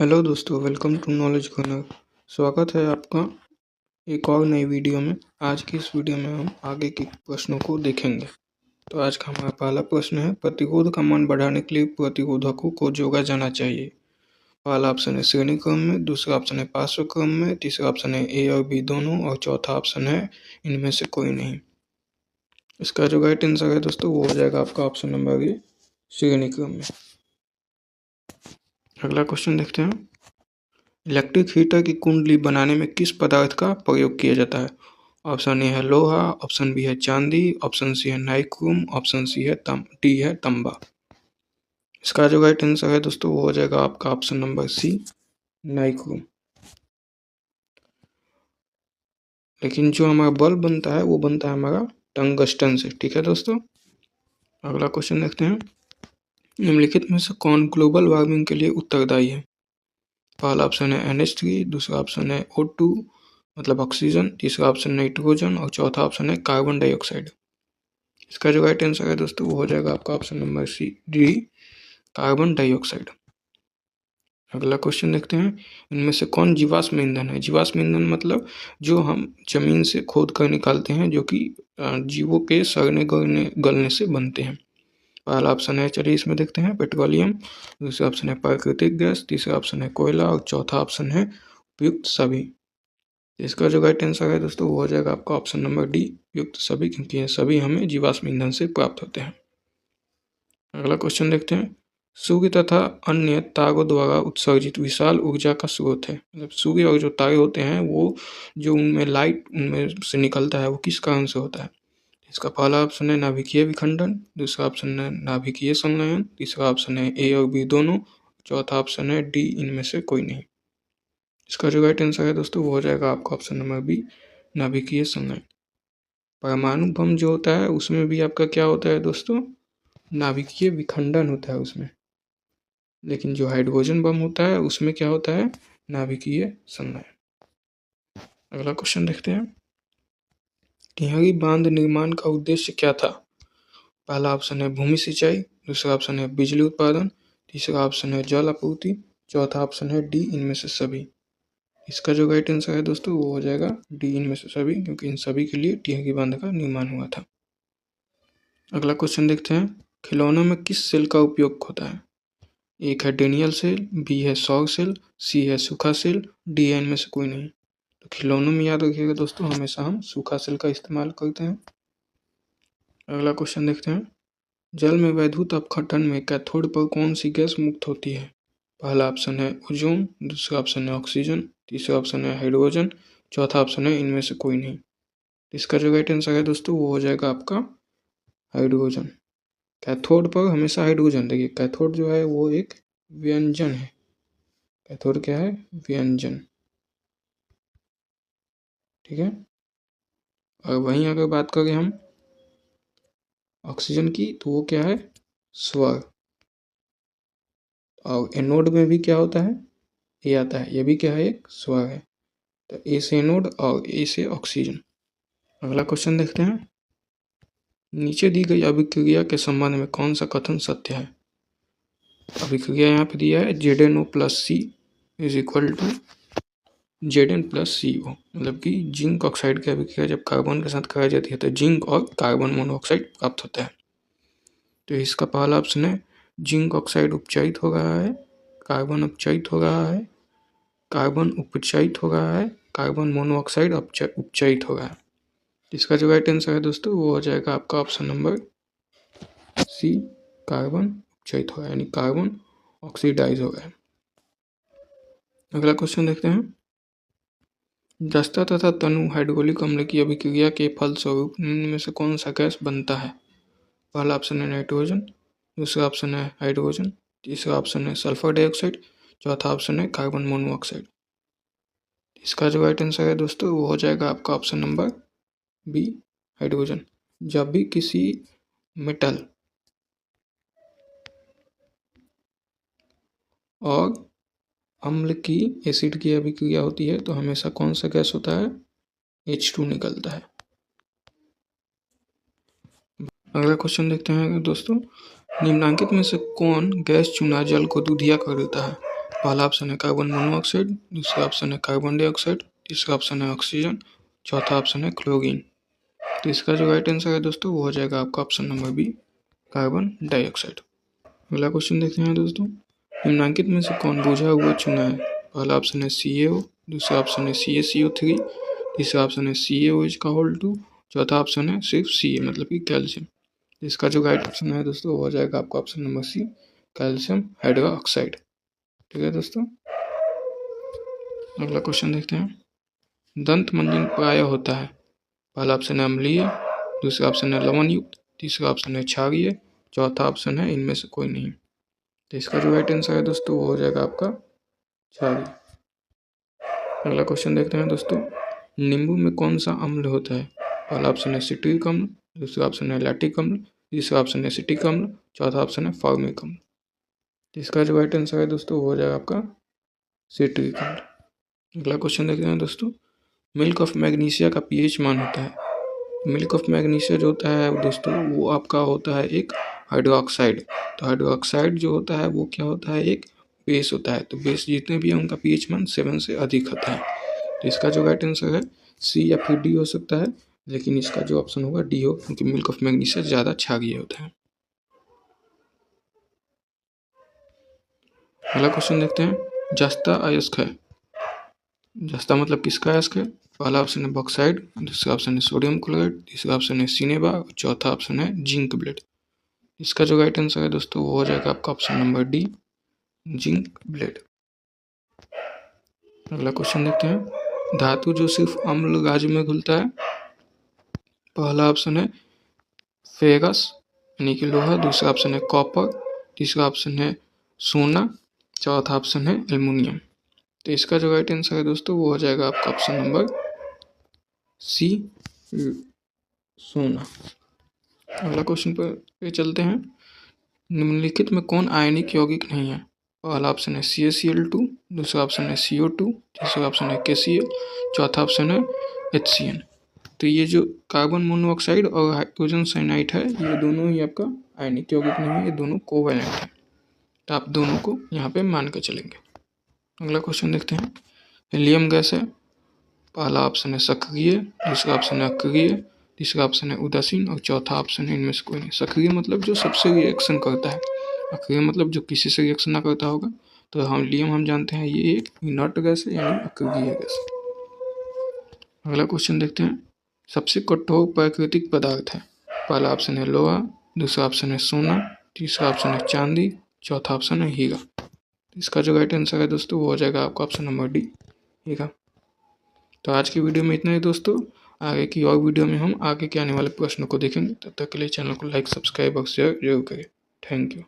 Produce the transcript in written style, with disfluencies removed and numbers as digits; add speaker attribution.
Speaker 1: Hello दोस्तों, welcome to knowledge corner. स्वागत है आपका एक और नई वीडियो में। आज की इस वीडियो में हम आगे के प्रश्नों को देखेंगे। तो आज का हमारा पहला प्रश्न है, प्रतिरोध का मान बढ़ाने के लिए प्रतिरोधकों को जोड़ा जाना चाहिए। पहला ऑप्शन है श्रेणी क्रम में, दूसरा ऑप्शन है पार्श्व क्रम में, तीसरा ऑप्शन है ए और बी दोनों, और चौथा ऑप्शन है इनमें से कोई नहीं। इसका जो राइट आंसर है दोस्तों वो हो जाएगा आपका ऑप्शन नंबर ए, श्रेणी क्रम में। अगला क्वेश्चन देखते हैं, इलेक्ट्रिक हीटर की कुंडली बनाने में किस पदार्थ का प्रयोग किया जाता है। ऑप्शन ए है लोहा, ऑप्शन बी है चांदी, ऑप्शन सी है नाइक्रोम, ऑप्शन डी है तांबा। इसका जो राइट आंसर है दोस्तों वो हो जाएगा आपका ऑप्शन नंबर सी, नाइक्रोम। लेकिन जो हमारा बल्ब बनता है वो बनता है हमारा टंगस्टन से। ठीक है दोस्तों, अगला क्वेश्चन देखते हैं, निम्नलिखित में से कौन ग्लोबल वार्मिंग के लिए उत्तरदायी है। पहला ऑप्शन है NH3, दूसरा ऑप्शन है O2 मतलब ऑक्सीजन, तीसरा ऑप्शन नाइट्रोजन और चौथा ऑप्शन है कार्बन डाइऑक्साइड। इसका जो राइट आंसर है दोस्तों वो हो जाएगा आपका option number C, D, carbon dioxide. अगला क्वेश्चन देखते हैं, इनमें से कौन जीवाश्म ईंधन है। जीवाश्म ईंधन मतलब जो हम जमीन से खोद कर निकालते हैं, जो कि जीवों के सड़ने गलने से बनते हैं। पहला ऑप्शन है, चलिए इसमें देखते हैं, पेट्रोलियम, दूसरा ऑप्शन है प्राकृतिक गैस, तीसरा ऑप्शन है कोयला और चौथा ऑप्शन है उपयुक्त सभी। इसका जो राइट आंसर है दोस्तों वो हो जाएगा आपका ऑप्शन नंबर डी, उपयुक्त सभी, क्योंकि ये सभी हमें जीवाश्म ईंधन से प्राप्त होते हैं। अगला क्वेश्चन देखते हैं, सूर्य तथा अन्य तारों द्वारा उत्सर्जित विशाल ऊर्जा का स्रोत है। मतलब सूर्य और जो तारे होते हैं वो जो उनमें लाइट उनमें से निकलता है वो किस कारण से होता है। इसका पहला ऑप्शन है नाभिकीय विखंडन, दूसरा ऑप्शन है नाभिकीय संलयन, तीसरा ऑप्शन है ए और बी दोनों, चौथा ऑप्शन है डी, इनमें से कोई नहीं। इसका जो राइट आंसर है दोस्तों वो हो जाएगा आपका ऑप्शन नंबर बी, नाभिकीय संलयन। परमाणु बम जो होता है उसमें भी आपका क्या होता है दोस्तों, नाभिकीय विखंडन होता है उसमें। लेकिन जो हाइड्रोजन बम होता है उसमें क्या होता है, नाभिकीय संलयन। अगला क्वेश्चन देखते हैं, टिहरी बांध निर्माण का उद्देश्य क्या था। पहला ऑप्शन है भूमि सिंचाई, दूसरा ऑप्शन है बिजली उत्पादन, तीसरा ऑप्शन है जल आपूर्ति, चौथा ऑप्शन है डी, इनमें से सभी। इसका जो राइट आंसर है दोस्तों वो हो जाएगा डी, इनमें से सभी, क्योंकि इन सभी के लिए टिहरी बांध का निर्माण हुआ था। अगला क्वेश्चन देखते हैं, खिलौनों में किस सेल का उपयोग होता है। एक है डेनियल सेल, बी है सौर सेल, सी है सूखा सेल, डी है इनमें से कोई नहीं। तो खिलौनों में याद रखिएगा दोस्तों, हमेशा हम सूखा सेल का इस्तेमाल करते हैं। अगला क्वेश्चन देखते हैं, जल में वैद्युत अपघटन में कैथोड पर कौन सी गैस मुक्त होती है। पहला ऑप्शन है ओजोन, दूसरा ऑप्शन है ऑक्सीजन, तीसरा ऑप्शन है हाइड्रोजन, चौथा ऑप्शन है इनमें से कोई नहीं। इसका जो राइट आंसर है दोस्तों वो हो जाएगा आपका हाइड्रोजन। कैथोड पर हमेशा हाइड्रोजन, देखिए कैथोड जो है वो एक व्यंजन है। कैथोड क्या है, व्यंजन। ठीक है, और वहीं अगर बात करें हम ऑक्सीजन की तो वो क्या है, स्वर। और एनोड में भी क्या होता है, ये आता है, ये भी क्या है, एक स्वर है। तो ए से एनोड और ए से ऑक्सीजन। अगला क्वेश्चन देखते हैं, नीचे दी गई अभिक्रिया के संबंध में कौन सा कथन सत्य है। अभिक्रिया यहाँ पे दिया है ZnO plus C is equal to Zn plus CO, मतलब कि जिंक ऑक्साइड की अभिक्रिया जब कार्बन के साथ कराई जाती है तो जिंक और कार्बन मोनोऑक्साइड प्राप्त होता है। तो इसका पहला ऑप्शन है जिंक ऑक्साइड उपचयित हो रहा है, कार्बन उपचयित हो रहा है, कार्बन उपचयित हो रहा है, कार्बन मोनोऑक्साइड उपचयित हो रहा है। इसका जो राइट आंसर है दोस्तों वो हो जाएगा आपका ऑप्शन नंबर सी, कार्बन उपचयित हो रहा है, यानी कार्बन ऑक्सीडाइज हो रहा है। अगला क्वेश्चन देखते हैं, जस्ता तथा तनु हाइड्रोक्लोरिक अम्ल की अभिक्रिया के फलस्वरूप निम्न में से कौन सा गैस बनता है। पहला ऑप्शन है नाइट्रोजन, दूसरा ऑप्शन है हाइड्रोजन, तीसरा ऑप्शन है सल्फर डाइऑक्साइड, चौथा ऑप्शन है कार्बन मोनोऑक्साइड। इसका जो राइट आंसर है दोस्तों वो हो जाएगा आपका ऑप्शन नंबर बी, हाइड्रोजन। जब भी किसी मेटल और अम्ल की एसिड की अभिक्रिया होती है तो हमेशा कौन सा गैस होता है, H2 निकलता है। अगला क्वेश्चन देखते हैं दोस्तों, निम्नांकित में से कौन गैस चूना जल को दूधिया कर देता है। पहला ऑप्शन है कार्बन मोनोऑक्साइड, दूसरा ऑप्शन है कार्बन डाइऑक्साइड, तीसरा ऑप्शन है ऑक्सीजन, चौथा ऑप्शन है क्लोरीन। तो इसका जो राइट आंसर है दोस्तों वो हो जाएगा आपका option number B, carbon dioxide. अगला क्वेश्चन देखते हैं दोस्तों, निम्नलिखित में से कौन बुझा हुआ चूना है? पहला ऑप्शन है CaO, दूसरा ऑप्शन है CaCO3, तीसरा ऑप्शन है CaOH का होल 2, चौथा ऑप्शन है सिर्फ Ca मतलब कि कैल्शियम। इसका जो राइट ऑप्शन है दोस्तों वो हो जाएगा आपका option number C, calcium hydroxide. ठीक है दोस्तों। अगला क्वेश्चन देखते हैं, दंत मंजन प्रायः होता है? पहला ऑप्शन है अम्लीय, दूसरा ऑप्शन है लवणयुक्त, तीसरा ऑप्शन है क्षारीय, चौथा ऑप्शन है इनमें से कोई नहीं। तो इसका जो राइट आंसर है दोस्तों वो हो जाएगा आपका क्षारीय। अगला क्वेश्चन देखते हैं दोस्तों, नींबू में कौन सा अम्ल होता है? पहला ऑप्शन है सिट्रिक अम्ल, दूसरा ऑप्शन है लैक्टिक अम्ल, तीसरा ऑप्शन है एसिटिक अम्ल, चौथा ऑप्शन है फॉर्मिक अम्ल। तो इसका जो राइट आंसर है दोस्तों वो हो जाएगा आपका सिट्रिक अम्ल। अगला क्वेश्चन देखते हैं दोस्तों, मिल्क ऑफ मैग्नीशिया का pH मान होता है? मिल्क ऑफ मैग्नीशिया जो होता है दोस्तों वो आपका होता है एक हाइड्रोक्साइड। तो हाइड्रोक्साइड जो होता है वो क्या होता है, एक बेस होता है। तो बेस जितने भी हैं उनका pH मान 7 से अधिक होता है। तो इसका जो राइट आंसर है सी या फिर डी हो सकता है, लेकिन इसका जो ऑप्शन होगा डी हो, क्योंकि मिल्क ऑफ मैग्नीशिया ज़्यादा क्षारीय होता है। अगला क्वेश्चन देखते हैं, जस्ता अयस्क है? जस्ता मतलब किसका अयस्क है? पहला ऑप्शन है बॉक्साइड, दूसरा ऑप्शन है सोडियम क्लोराइड, तीसरा ऑप्शन है सिनेबा और चौथा ऑप्शन है जिंक ब्लेड। इसका जो राइट आंसर है दोस्तों वो हो जाएगा आपका option number D, zinc blende. अगला क्वेश्चन देखते हैं, धातु जो सिर्फ अम्ल गाज में घुलता है? पहला ऑप्शन है फेरस यानी कि लोहा, दूसरा ऑप्शन है कॉपर, तीसरा ऑप्शन है सोना, चौथा ऑप्शन है एल्युमिनियम। तो इसका जो राइट आंसर है दोस्तों वो हो जाएगा आपका ऑप्शन नंबर सी, सोना। अगला क्वेश्चन पर चलते हैं, निम्नलिखित में कौन आयनिक यौगिक नहीं है? पहला ऑप्शन है CaCl2, दूसरा ऑप्शन है CO2, तीसरा ऑप्शन है KCl, चौथा ऑप्शन है HCN। तो ये जो कार्बन मोनोऑक्साइड और हाइड्रोजन साइनाइड है ये दोनों ही आपका आयनिक यौगिक नहीं है, ये दोनों कोवैलेंट है। तो आप दोनों को यहाँ पे मान के चलेंगे। अगला क्वेश्चन देखते हैं, हीलियम गैस है? पहला ऑप्शन है सक्रिय, दूसरा ऑप्शन है अक्रिय, तीसरा ऑप्शन है उदासीन और चौथा ऑप्शन है इनमें से कोई नहीं। सक्रिय मतलब जो सबसे रिएक्शन करता है, अक्रिय मतलब जो किसी से रिएक्शन ना करता होगा। तो हम हीलियम हम जानते हैं ये एक इनर्ट गैस है यानी अक्रिय गैस। अगला क्वेश्चन देखते हैं, सबसे कठोर प्राकृतिक पदार्थ है? पहला ऑप्शन है लोहा, दूसरा ऑप्शन है सोना, तीसरा ऑप्शन है चांदी, चौथा ऑप्शन है हीरा। इसका जो राइट आंसर है दोस्तों वो हो जाएगा आपका ऑप्शन नंबर डी, हीरा। तो आज की वीडियो में इतना ही दोस्तों, आगे की और वीडियो में हम आगे के आने वाले प्रश्नों को देखेंगे। तब तक के लिए चैनल को लाइक, सब्सक्राइब और शेयर जरूर करें। Thank you.